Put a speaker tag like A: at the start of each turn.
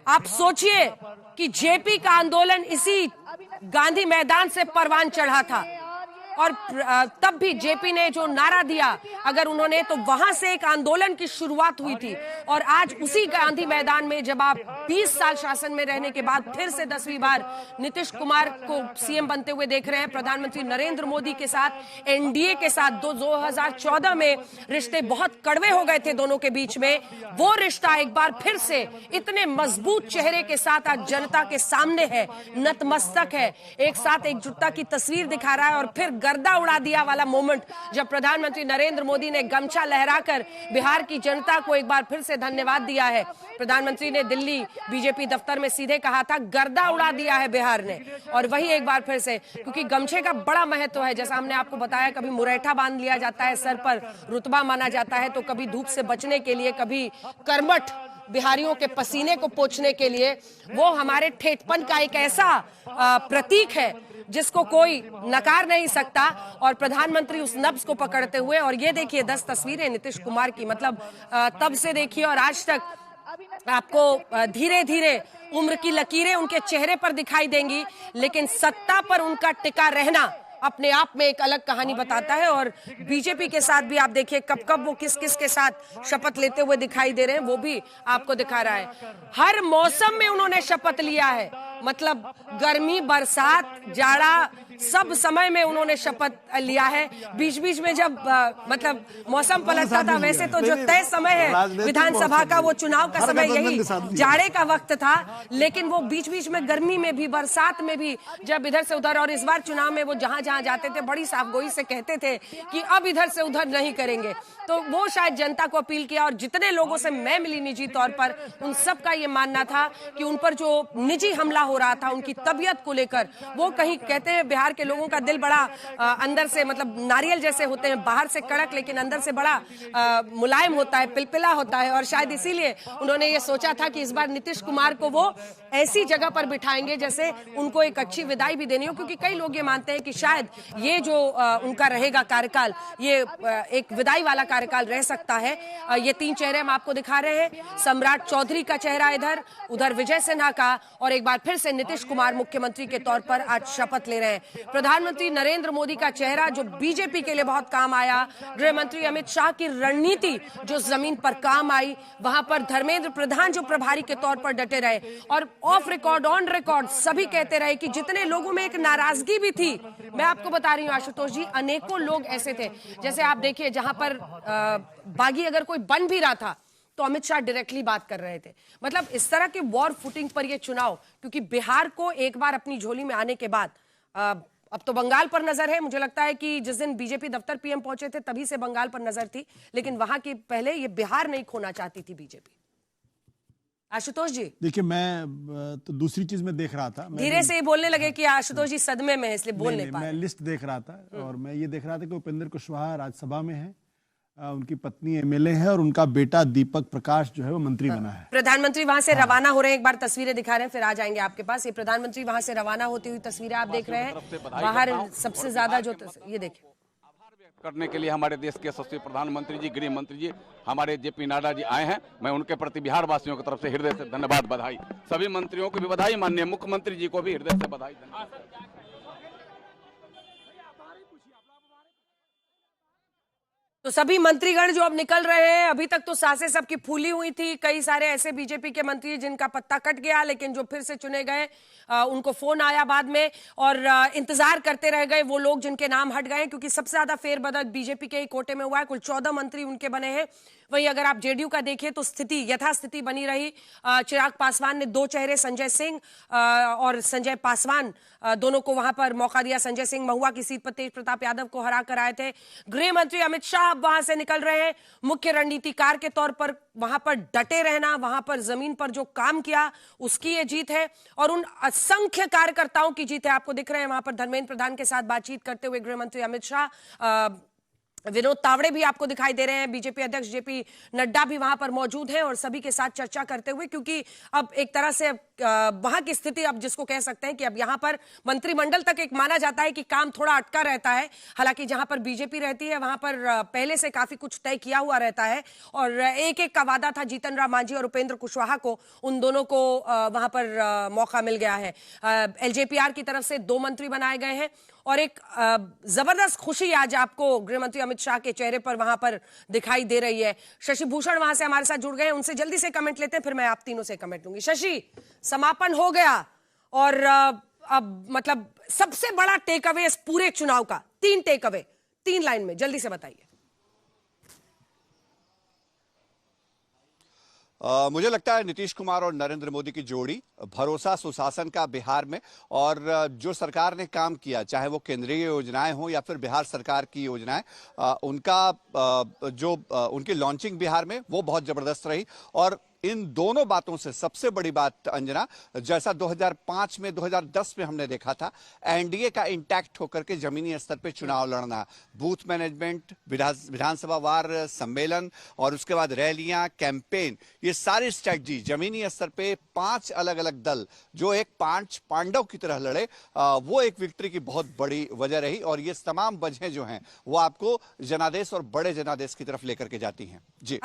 A: आप सोचिए कि जेपी का आंदोलन इसी गांधी मैदान से परवान चढ़ा था और तब भी जेपी ने जो नारा दिया, अगर उन्होंने, तो वहां से एक आंदोलन की शुरुआत हुई थी। और आज उसी गांधी मैदान में जब आप 20 साल शासन में रहने के बाद फिर से 10वीं बार नीतीश कुमार को सीएम बनते हुए देख रहे हैं, प्रधानमंत्री नरेंद्र मोदी के साथ, एनडीए के साथ 2014 में रिश्ते बहुत कड़वे हो गए थे दोनों के बीच में, वो रिश्ता एक बार फिर से इतने मजबूत चेहरे के साथ आज जनता के सामने है, नतमस्तक है, एक साथ एकजुटता की तस्वीर दिखा रहा है। और फिर गर्दा उड़ा दिया वाला मोमेंट जब प्रधानमंत्री नरेंद्र मोदी ने गमछा लहराकर बिहार की जनता को एक बार फिर से धन्यवाद दिया है। प्रधानमंत्री ने दिल्ली बीजेपी दफ्तर में सीधे कहा था, गर्दा उड़ा दिया है बिहार ने। और वही एक बार फिर से, क्योंकि गमछे का बड़ा महत्व है, जैसा हमने आपको बताया, कभी मुरैठा बांध लिया जाता है सर पर, रुतबा माना जाता है, तो कभी धूप से बचने के लिए, कभी करमठ बिहारियों के पसीने को पोंछने के लिए। वो हमारे ठेठपन का एक ऐसा प्रतीक है जिसको कोई नकार नहीं सकता। और प्रधानमंत्री उस नब्ज को पकड़ते हुए, और ये देखिए 10 तस्वीरें नीतीश कुमार की, मतलब तब से देखिए और आज तक आपको धीरे धीरे उम्र की लकीरें उनके चेहरे पर दिखाई देंगी, लेकिन सत्ता पर उनका टिका रहना अपने आप में एक अलग कहानी बताता है। और बीजेपी के साथ भी आप देखिए कब कब वो किस किस के साथ शपथ लेते हुए दिखाई दे रहे हैं, वो भी आपको दिखा रहा है। हर मौसम में उन्होंने शपथ लिया है, मतलब गर्मी, बरसात, जाड़ा, सब समय में उन्होंने शपथ लिया है। बीच बीच में जब मतलब मौसम पलटता था, वैसे तो जो तय समय है विधानसभा का, वो चुनाव का समय यही जाड़े का वक्त था, लेकिन वो बीच बीच में गर्मी में भी, बरसात में भी, जब इधर से उधर, और इस बार चुनाव में वो जहां जहां जाते थे बड़ी साफगोई से कहते थे कि अब इधर से उधर नहीं करेंगे। तो वो शायद जनता को अपील किया। और जितने लोगों से मैं मिली निजी तौर पर, उन सब का ये मानना था कि उन पर जो निजी हमला हो रहा था, उनकी तबीयत को लेकर, वो कहीं कहते हैं बिहार के लोगों का दिल बड़ा अंदर से, मतलब नारियल जैसे होते हैं, बाहर से कड़क लेकिन अंदर से बड़ा मुलायम होता है, पिलपिला होता है। और शायद इसीलिए उन्होंने ये सोचा था कि इस बार नीतीश कुमार को वो ऐसी जगह पर बिठाएंगे जैसे उनको एक अच्छी विदाई भी देनी हो, क्योंकि कई लोग ये मानते हैं कि शायद ये जो उनका रहेगा कार्यकाल, ये एक विदाई वाला कार्यकाल रह सकता है। ये 3 चेहरे हम आपको दिखा रहे हैं, सम्राट चौधरी का चेहरा इधर, उधर विजय सिन्हा का, और एक बार फिर से नीतीश कुमार मुख्यमंत्री के तौर पर आज शपथ ले रहे हैं। प्रधानमंत्री नरेंद्र मोदी का चेहरा जो बीजेपी के लिए बहुत काम आया, गृह मंत्री अमित शाह की रणनीति जो जमीन पर काम आई, वहां पर धर्मेंद्र प्रधान जो प्रभारी के तौर पर डटे रहे, और ऑफ रिकॉर्ड, ऑन रिकॉर्ड सभी कहते रहे कि जितने लोगों में एक नाराजगी भी थी, मैं आपको बता रही हूँ आशुतोष जी, अनेकों लोग ऐसे थे, जैसे आप देखिए जहां पर बागी अगर कोई बन भी रहा था तो अमित शाह डायरेक्टली बात कर रहे थे। मतलब इस तरह के वॉर फुटिंग पर ये चुनाव, क्योंकि बिहार को एक बार अपनी झोली में आने के बाद अब तो बंगाल पर नजर है। मुझे लगता है कि जिस दिन बीजेपी दफ्तर पीएम पहुंचे थे तभी से बंगाल पर नजर थी, लेकिन वहां की पहले ये बिहार नहीं खोना चाहती थी बीजेपी। आशुतोष जी
B: देखिए, मैं तो दूसरी चीज में देख रहा था,
A: धीरे से बोलने लगे कि आशुतोष जी सदमे में है इसलिए बोल नहीं पा रहे।
B: मैं लिस्ट देख रहा था और मैं ये देख रहा था कि उपेंद्र कुशवाहा राज्यसभा में है, उनकी पत्नी एमएलए है और उनका बेटा दीपक प्रकाश जो है वो मंत्री बना है।
A: प्रधानमंत्री वहां से रवाना हो रहे हैं, एक बार तस्वीरें दिखा रहे हैं फिर आ जाएंगे आपके पास। ये प्रधानमंत्री वहां से रवाना होती हुई तस्वीरें आप देख रहे हैं। बाहर सबसे ज्यादा जो ये देखिए
C: करने के लिए हमारे देश के यशस्वी प्रधानमंत्री जी, गृह मंत्री जी, हमारे जेपी नड्डा जी आए हैं। मैं उनके प्रति बिहार वासियों की तरफ से हृदय से धन्यवाद, बधाई, सभी मंत्रियों को भी बधाई, माननीय मुख्यमंत्री जी को भी हृदय से बधाई।
A: तो सभी मंत्रीगण जो अब निकल रहे हैं, अभी तक तो सांसें सबकी फूली हुई थी। कई सारे ऐसे बीजेपी के मंत्री जिनका पत्ता कट गया, लेकिन जो फिर से चुने गए उनको फोन आया बाद में और इंतजार करते रह गए वो लोग जिनके नाम हट गए, क्योंकि सबसे ज्यादा फेरबदल बीजेपी के ही कोटे में हुआ है। कुल 14 मंत्री उनके बने हैं। वहीं अगर आप जेडीयू का देखिए तो स्थिति यथास्थिति बनी रही। चिराग पासवान ने 2 चेहरे, संजय सिंह और संजय पासवान, दोनों को वहां पर मौका दिया। संजय सिंह महुआ की सीट पर तेज प्रताप यादव को हरा कर आए थे। गृह मंत्री अमित शाह अब वहां से निकल रहे हैं। मुख्य रणनीतिकार के तौर पर वहां पर डटे रहना, वहां पर जमीन पर जो काम किया उसकी ये जीत है और उन असंख्य कार्यकर्ताओं की जीत है। आपको दिख रहे हैं वहां पर धर्मेंद्र प्रधान के साथ बातचीत करते हुए गृह मंत्री अमित शाह। विनोद तावड़े भी आपको दिखाई दे रहे हैं, बीजेपी अध्यक्ष जेपी नड्डा भी वहां पर मौजूद हैं और सभी के साथ चर्चा करते हुए, क्योंकि अब एक तरह से वहां की स्थिति अब जिसको कह सकते हैं कि अब यहां पर मंत्रिमंडल तक एक माना जाता है कि काम थोड़ा अटका रहता है। हालांकि जहां पर बीजेपी रहती है वहां पर पहले से काफी कुछ तय किया हुआ रहता है और एक एक का वादा था जीतन राम मांझी और उपेंद्र कुशवाहा को, उन दोनों को वहां पर मौका मिल गया है। एलजेपीआर की तरफ से 2 मंत्री बनाए गए हैं और एक जबरदस्त खुशी आज आपको गृह मंत्री अमित शाह के चेहरे पर वहां पर दिखाई दे रही है। शशि भूषण वहां से हमारे साथ जुड़ गए हैं, उनसे जल्दी से कमेंट लेते हैं, फिर मैं आप तीनों से कमेंट लूंगी। शशि, समापन हो गया और अब मतलब सबसे बड़ा टेक अवे इस पूरे चुनाव का, 3 टेक अवे 3 लाइन में जल्दी से बताइए।
D: मुझे लगता है नीतीश कुमार और नरेंद्र मोदी की जोड़ी, भरोसा सुशासन का बिहार में, और जो सरकार ने काम किया, चाहे वो केंद्रीय योजनाएं हो या फिर बिहार सरकार की योजनाएं, उनकी लॉन्चिंग बिहार में वो बहुत जबरदस्त रही। और इन दोनों बातों से सबसे बड़ी बात अंजना, जैसा 2005 में 2010 में हमने देखा था, एनडीए का इंटैक्ट होकर के जमीनी स्तर पे चुनाव लड़ना, बूथ मैनेजमेंट, विधानसभा वार सम्मेलन और उसके बाद रैलियां, कैंपेन, ये सारी स्ट्रैटेजी जमीनी स्तर पे 5 अलग अलग दल जो एक 5 पांडव की तरह लड़े, वो एक विक्ट्री की बहुत बड़ी वजह रही। और ये तमाम वजहें जो हैं वो आपको जनादेश और बड़े जनादेश की तरफ लेकर के जाती हैं। जी।